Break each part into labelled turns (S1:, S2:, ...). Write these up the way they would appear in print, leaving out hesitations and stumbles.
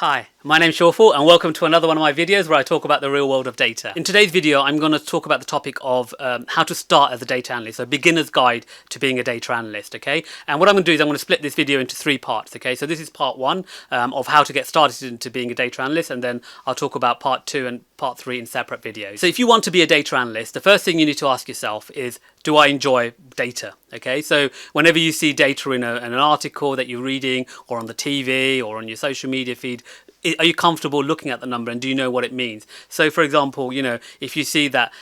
S1: Hi, my name's Shawful and welcome to another one of my videos where I talk about the real world of data. In today's video I'm going to talk about the topic of how to start as a data analyst, a beginner's guide to being a data analyst, okay? And what I'm going to do is I'm going to split this video into three parts, okay? So this is part one of how to get started into being a data analyst, and then I'll talk about part two and part three in separate videos. So if you want to be a data analyst, the first thing you need to ask yourself is, do I enjoy data? Okay, so whenever you see data in an article that you're reading or on the TV or on your social media feed, are you comfortable looking at the number and do you know what it means? So for example, you know, if you see that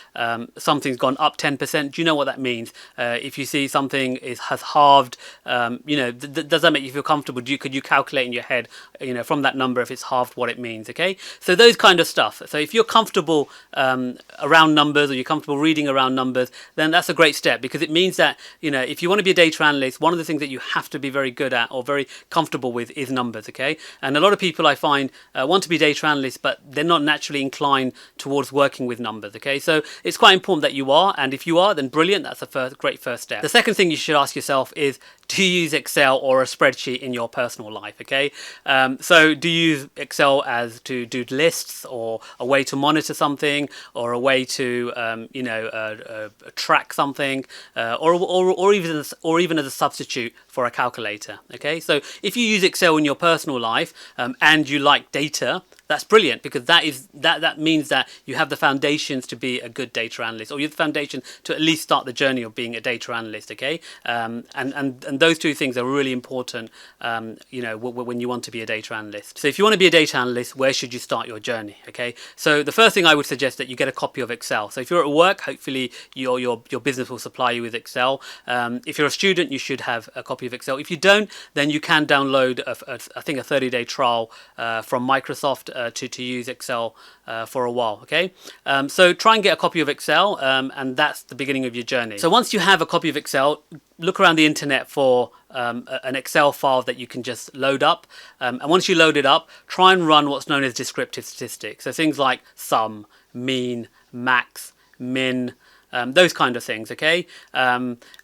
S1: something's gone up 10%, do you know what that means? If you see something has halved, you know, does that make you feel comfortable? Could you calculate in your head, you know, from that number if it's halved what it means? Okay, so those kind of stuff. So if you're comfortable around numbers, or you're comfortable reading around numbers, then that's a great step, because it means that, you know, if you want to be a data analyst, one of the things that you have to be very good at or very comfortable with is numbers. Okay, and a lot of people I find want to be data analysts, but they're not naturally inclined towards working with numbers. Okay, so it's quite important that you are, and if you are, then brilliant, that's a great first step. The second thing you should ask yourself is, do you use Excel or a spreadsheet in your personal life? Okay, so do you use Excel as to do lists, or a way to monitor something, or a way to you know, track something, or even as a substitute for a calculator? Okay, so if you use Excel in your personal life and you like data, that's brilliant, because that means that you have the foundations to be a good data analyst, or you have the foundation to at least start the journey of being a data analyst. Okay, and those two things are really important, you know, when you want to be a data analyst. So if you want to be a data analyst, where should you start your journey? Okay, so the first thing I would suggest that you get a copy of Excel. So if you're at work, hopefully your business will supply you with Excel. If you're a student, you should have a copy of Excel. If you don't, then you can download I think a 30-day trial from Microsoft to use Excel for a while. Okay, so try and get a copy of Excel, and that's the beginning of your journey. So once you have a copy of Excel, look around the internet for an Excel file that you can just load up, and once you load it up, try and run what's known as descriptive statistics. So things like sum, mean, max, min, those kind of things. Okay,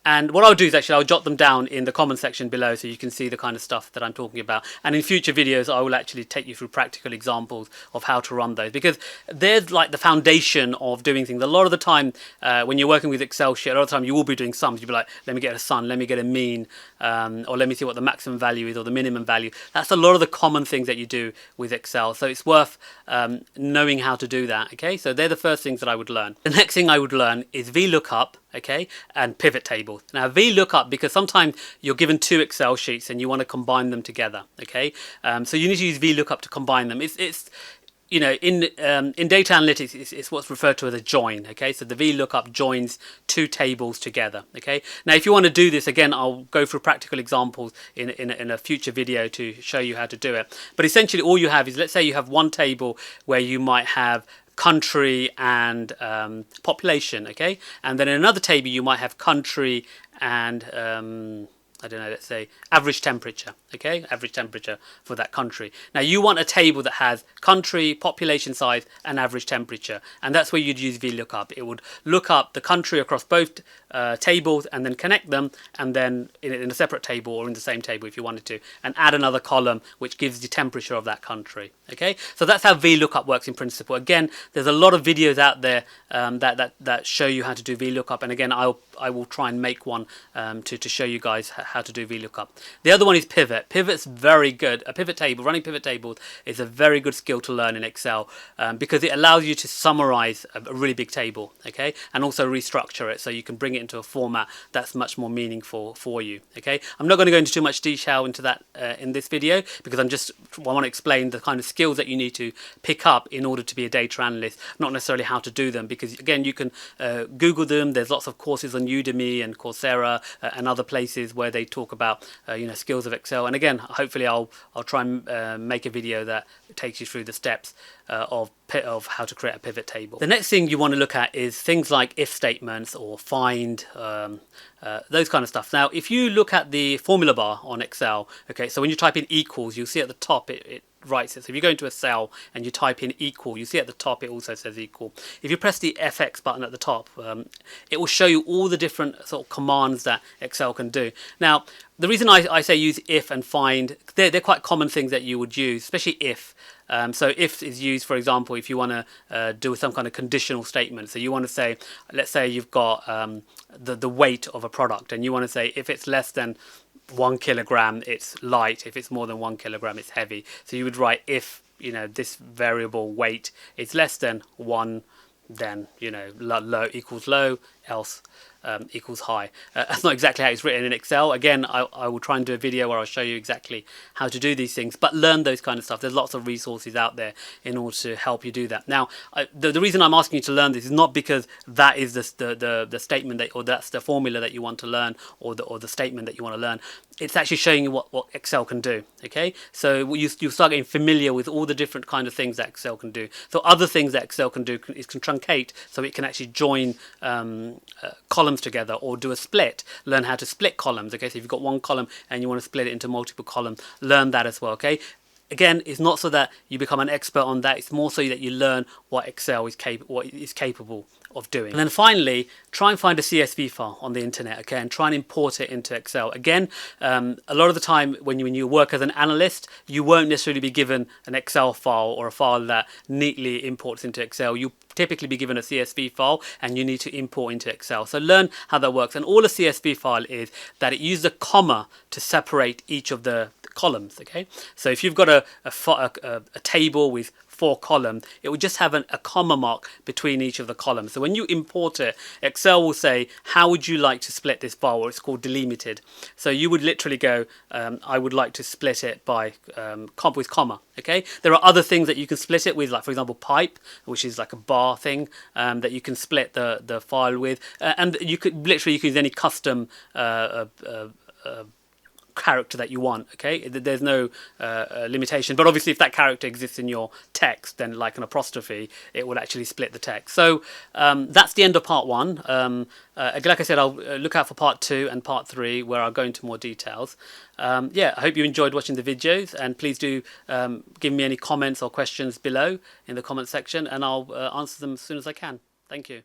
S1: and what I'll do is actually I'll jot them down in the comment section below, so you can see the kind of stuff that I'm talking about, and in future videos I will actually take you through practical examples of how to run those, because they're like the foundation of doing things. A lot of the time when you're working with Excel sheet, a lot of the time you will be doing sums. You'll be like, let me get a sum, let me get a mean, or let me see what the maximum value is or the minimum value. That's a lot of the common things that you do with Excel, so it's worth knowing how to do that. Okay, so they're the first things that I would learn. The next thing I would learn is Vlookup, okay, and pivot tables. Now Vlookup, because sometimes you're given two Excel sheets and you want to combine them together. Okay, so you need to use Vlookup to combine them. It's you know, in data analytics, it's what's referred to as a join. Okay, so the Vlookup joins two tables together. Okay, now if you want to do this, again, I'll go through practical examples in a future video to show you how to do it. But essentially all you have is, let's say you have one table where you might have country and population, okay, and then in another table you might have country and I don't know, let's say average temperature, okay, average temperature for that country. Now you want a table that has country, population size and average temperature, and that's where you'd use Vlookup. It would look up the country across both tables and then connect them, and then in a separate table or in the same table if you wanted to, and add another column which gives the temperature of that country. Okay, so that's how Vlookup works in principle. Again, there's a lot of videos out there that show you how to do Vlookup, and again I will try and make one to show you guys how to do Vlookup. The other one is pivot. Pivot's very good. A pivot table, running pivot tables, is a very good skill to learn in Excel, because it allows you to summarize a really big table, okay, and also restructure it so you can bring it into a format that's much more meaningful for you. Okay, I'm not going to go into too much detail into that in this video, because I want to explain the kind of skills that you need to pick up in order to be a data analyst, not necessarily how to do them, because again you can Google them. There's lots of courses on Udemy and Coursera and other places where they talk about you know, skills of Excel, and again hopefully I'll try and make a video that takes you through the steps of how to create a pivot table. The next thing you want to look at is things like if statements or find, those kind of stuff. Now if you look at the formula bar on Excel, okay, so when you type in equals, you'll see at the top it writes it. So if you go into a cell and you type in equal, you see at the top it also says equal. If you press the FX button at the top, it will show you all the different sort of commands that Excel can do. Now, the reason I say use if and find, they're quite common things that you would use, especially if. So if is used, for example, if you want to do some kind of conditional statement. So you want to say, let's say you've got the weight of a product, and you want to say if it's less than 1 kilogram, it's light. If it's more than 1 kilogram, it's heavy. So you would write if, you know, this variable weight is less than 1, then, you know, low equals low, else equals high. That's not exactly how it's written in Excel. Again, I will try and do a video where I'll show you exactly how to do these things, but learn those kind of stuff. There's lots of resources out there in order to help you do that. Now, the reason I'm asking you to learn this is not because that is the statement that, or that's the formula that you want to learn, or the statement that you want to learn. It's actually showing you what Excel can do. Okay, so you start getting familiar with all the different kind of things that Excel can do. So other things that Excel can do is can truncate, so it can actually join columns together, or do a split. Learn how to split columns. Okay, so if you've got one column and you want to split it into multiple columns, learn that as well. Okay, again, it's not so that you become an expert on that. It's more so that you learn what Excel is capable of doing. And then finally, try and find a CSV file on the internet, okay, and try and import it into Excel. Again, a lot of the time when you work as an analyst, you won't necessarily be given an Excel file or a file that neatly imports into Excel. You typically be given a CSV file and you need to import into Excel. So learn how that works. And all a CSV file is that it uses a comma to separate each of the columns, okay? So if you've got a table with 4 columns, it will just have a comma mark between each of the columns. So when you import it, Excel will say, how would you like to split this file? Or it's called delimited. So you would literally go, I would like to split it by with comma. Okay. There are other things that you can split it with, like for example pipe, which is like a bar thing that you can split the file with, and you could literally use any custom character that you want. Okay, there's no limitation, but obviously if that character exists in your text, then like an apostrophe, it will actually split the text. So that's the end of part 1. Like I said, I'll look out for part 2 and part 3 where I'll go into more details. Yeah, I hope you enjoyed watching the videos, and please do give me any comments or questions below in the comment section, and I'll answer them as soon as I can. Thank you.